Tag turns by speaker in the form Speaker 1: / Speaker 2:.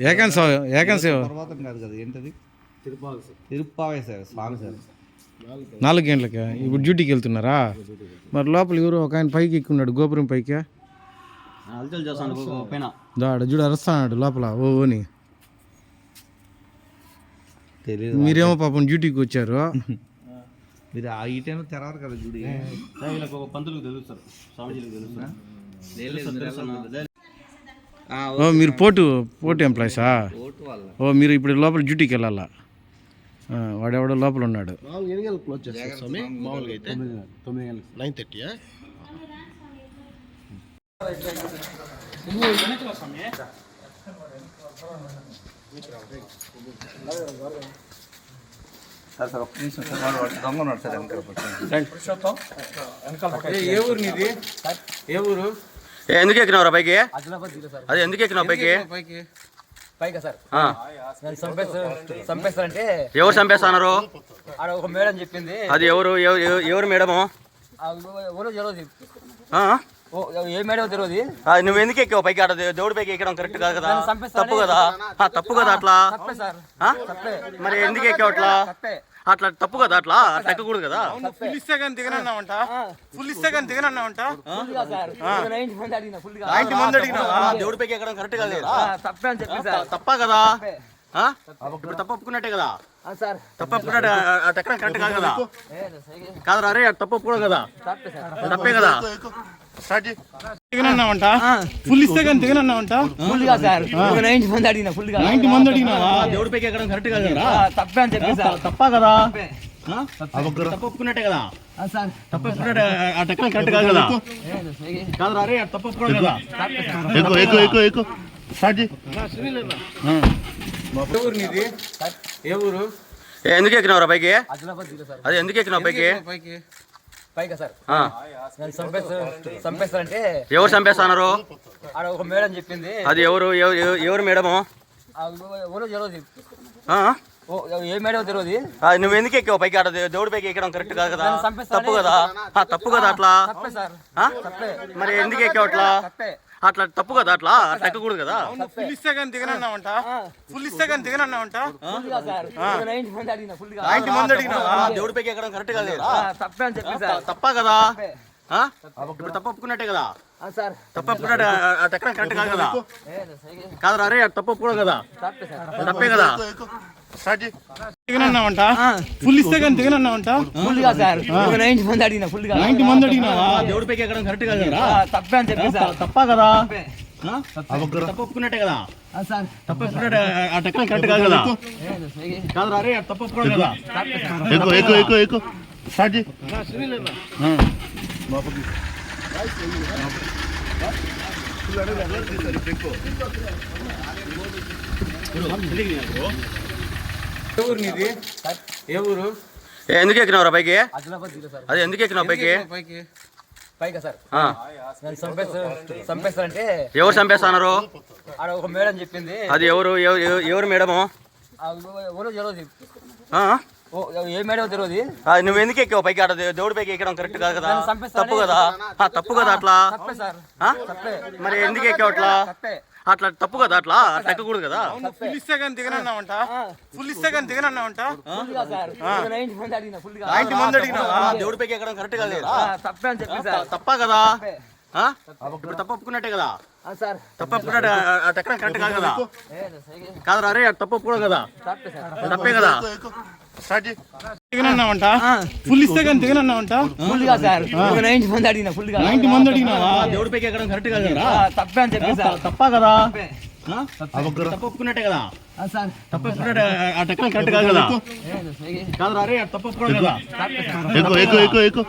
Speaker 1: ఏకాంశ
Speaker 2: పర్వతం కాదు కదా, ఏంటది? తిరుప్పావే సార్, స్వామి సార్.
Speaker 1: 4 గంటలకి ఇప్పుడు డ్యూటీకి వెళ్తున్నారా? మరి లోపల ఎవరు ఒక ఆయన పైకి ఎక్కున్నాడు, గోపురం పైకి దాడు చూడు అరుస్తున్నాడు లోపల ఓని.
Speaker 2: తెలియదు,
Speaker 1: మీరేమో పాపం డ్యూటీకి వచ్చారు.
Speaker 2: మీరు ఆ ఈ టైంలో తెరవరు కదా గుడి.
Speaker 1: మీరు పోర్టు ఎంప్లాయీసా? మీరు ఇప్పుడు లోపల డ్యూటీకి వెళ్ళాలా? వాడెవడో లోపల ఉన్నాడు.
Speaker 3: 9:30.
Speaker 2: సార్ ఒక్క నిమిషం సార్, వాడు దొంగ ఉన్నాడు సార్ వెనకాల.
Speaker 1: ఏ ఊరు నీది? ఏ ఊరు?
Speaker 4: ఎందుకు ఎక్కినవరా పైకి? అది ఎందుకు ఎక్కినావు పైకి?
Speaker 5: పైగా సార్ చంపేస్తారంటే
Speaker 4: ఎవరు చంపేస్తున్నారు?
Speaker 5: ఆడ ఒక మేడం చెప్పింది.
Speaker 4: అది ఎవరు మేడము?
Speaker 5: ఎవరో తెలియదు.
Speaker 4: ఆ?
Speaker 5: ఏ మేడం తెలియదు.
Speaker 4: నువ్వు ఎందుకు ఎక్కావు పైకి? ఆడ దేవుడి పైకి ఎక్కడం కరెక్ట్ కాదు కదా, తప్పు కదా. తప్పు కదా అట్లా. మరి ఎందుకు ఎక్కావు అట్లా? అట్లా తప్పు కదా, అట్లా ఎక్కకూడదు కదా.
Speaker 1: ఫుల్ ఇస్తే కానీ దిగనన్నావంట. ఫుల్ ఇస్తే కానీ దిగనన్నావంట.
Speaker 5: 90 మంది అడిగినావా?
Speaker 4: దేవుడి పైకి ఎక్కడం కరెక్ట్ కాదు కదా,
Speaker 5: తప్పే అని చెప్పి సార్.
Speaker 4: తప్పా కదా? ఇప్పుడు తప్పు ఒప్పుకున్నట్టే కదా. తప్పు ఒప్పుకున్నట్టు అటు ఎక్కడం కరెక్ట్ కాదు కదా. కాదు రే, తప్పు ఒప్పుకోవడం కదా, తప్పే కదా.
Speaker 1: దిగనన్నావంట. ఫుల్ ఇస్తే కానీ దిగనన్నావంట.
Speaker 5: 90 మంది అడిగినా.
Speaker 1: 90 మంది అడిగినావా?
Speaker 4: దేవుడి పైకి ఎక్కడం కరెక్ట్ కాదు కదా,
Speaker 5: తప్పే అని చెప్పి సార్.
Speaker 4: తప్పా కదా. తప్పు ఒప్పుకున్నట్టే కదా, తప్పు ఒప్పుకున్నట్టు అటు ఎక్కడం కరెక్ట్ కాదు కదా. కాదు రే, తప్పు ఒప్పుకోవడం కదా.
Speaker 1: ఊరు నీది? ఏ ఊరు?
Speaker 4: ఎందుకు ఎక్కినవరా పైకి? అది ఎందుకు ఎక్కినావు పైకి?
Speaker 5: పైగా సార్ చంపేస్తారంటే
Speaker 4: ఎవరు చంపేస్తున్నారు?
Speaker 5: ఆడ ఒక మేడం చెప్పింది.
Speaker 4: అది ఎవరు మేడము?
Speaker 5: ఎవరో తెలియదు. ఏ మేడం తెలియదు.
Speaker 4: నువ్వు ఎందుకు ఎక్కావు పైకి? ఆడ దేవుడి పైకి ఎక్కడం కరెక్ట్ కాదు కదా, తప్పు కదా. తప్పు కదా అట్లా. మరి ఎందుకు ఎక్కావు అట్లా? అట్లా తప్పు కదా, అట్లా ఎక్కకూడదు కదా.
Speaker 1: ఫుల్ ఇస్తే కానీ దిగనన్నావంట. ఫుల్ ఇస్తే కానీ దిగనన్నావంట.
Speaker 5: 90 మంది అడిగినా.
Speaker 1: 90 మంది అడిగినావా?
Speaker 4: దేవుడి పైకి ఎక్కడం కరెక్ట్ కాదు కదా,
Speaker 5: తప్పే అని చెప్పి సార్.
Speaker 4: తప్పా కదా. ఇప్పుడు తప్పు ఒప్పుకున్నట్టే కదా, తప్పు ఒప్పుకున్నట్టు అటు ఎక్కడం కరెక్ట్ కాదు కదా. కాదు రే, తప్పు ఒప్పుకోవడం కదా, తప్పే కదా.
Speaker 1: దిగనన్నావంట. ఫుల్ ఇస్తే కానీ దిగనన్నావంట.
Speaker 5: 90 మంది అడిగినా.
Speaker 1: 90 మంది అడిగినావా?
Speaker 4: దేవుడి పైకి ఎక్కడం కరెక్ట్ కాదు కదా,
Speaker 5: తప్పే అని చెప్పి సార్.
Speaker 4: తప్పా కదా. తప్పు ఒప్పుకున్నట్టే కదా, తప్పు ఒప్పుకున్నట్టు అటు ఎక్కడం కరెక్ట్ కాదు కదా. కాదు రే, తప్పు ఒప్పుకోవడం కదా.
Speaker 1: ఏ ఊరు నీది? ఏ ఊరు?
Speaker 4: ఎందుకు ఎక్కినవరా పైకి? అది ఎందుకు ఎక్కినావు పైకి?
Speaker 5: పైగా సార్ చంపేస్తారంటే
Speaker 4: ఎవరు చంపేస్తున్నారు?
Speaker 5: ఆడ ఒక మేడం చెప్పింది.
Speaker 4: అది ఎవరు మేడము?
Speaker 5: ఎవరో తెలియదు. ఏ మేడం తెలియదు.
Speaker 4: నువ్వు ఎందుకు ఎక్కావు పైకి? ఆడ దేవుడి పైకి ఎక్కడం కరెక్ట్ కాదు కదా, తప్పు కదా. తప్పు కదా అట్లా. మరి ఎందుకు ఎక్కావు అట్లా? అట్లా తప్పు కదా, అట్లా ఎక్కకూడదు కదా.
Speaker 1: ఫుల్ ఇస్తే కానీ దిగనన్నావంట. ఫుల్ ఇస్తే కానీ దిగనన్నావంట.
Speaker 5: 90 మంది అడిగినా.
Speaker 1: 90 మంది అడిగినావా?
Speaker 4: దేవుడి పైకి ఎక్కడం కరెక్ట్ కాదు కదా,
Speaker 5: తప్పే అని చెప్పి సార్.
Speaker 4: తప్పా కదా. ఇప్పుడు తప్పు ఒప్పుకున్నట్టే కదా, తప్పు ఒప్పుకున్నట్టు అటు ఎక్కడం కరెక్ట్ కాదు కదా. కాదు రే, తప్పు ఒప్పుకోవడం కదా, తప్పే కదా.
Speaker 1: దిగనన్నావంట. ఫుల్ ఇస్తే కానీ దిగనన్నావంట.
Speaker 5: 90 మంది అడిగినా.
Speaker 1: 90 మంది అడిగినావా?
Speaker 4: దేవుడి పైకి ఎక్కడం కరెక్ట్ కాదు కదా,
Speaker 5: తప్పే అని చెప్పి సార్.
Speaker 4: తప్పా కదా. తప్పు ఒప్పుకున్నట్టే కదా, తప్పు ఒప్పుకున్నట్టు అటు ఎక్కడం కరెక్ట్ కాదు కదా. కాదు రే, తప్పు ఒప్పుకోవడం కదా.
Speaker 2: ఎక్కువ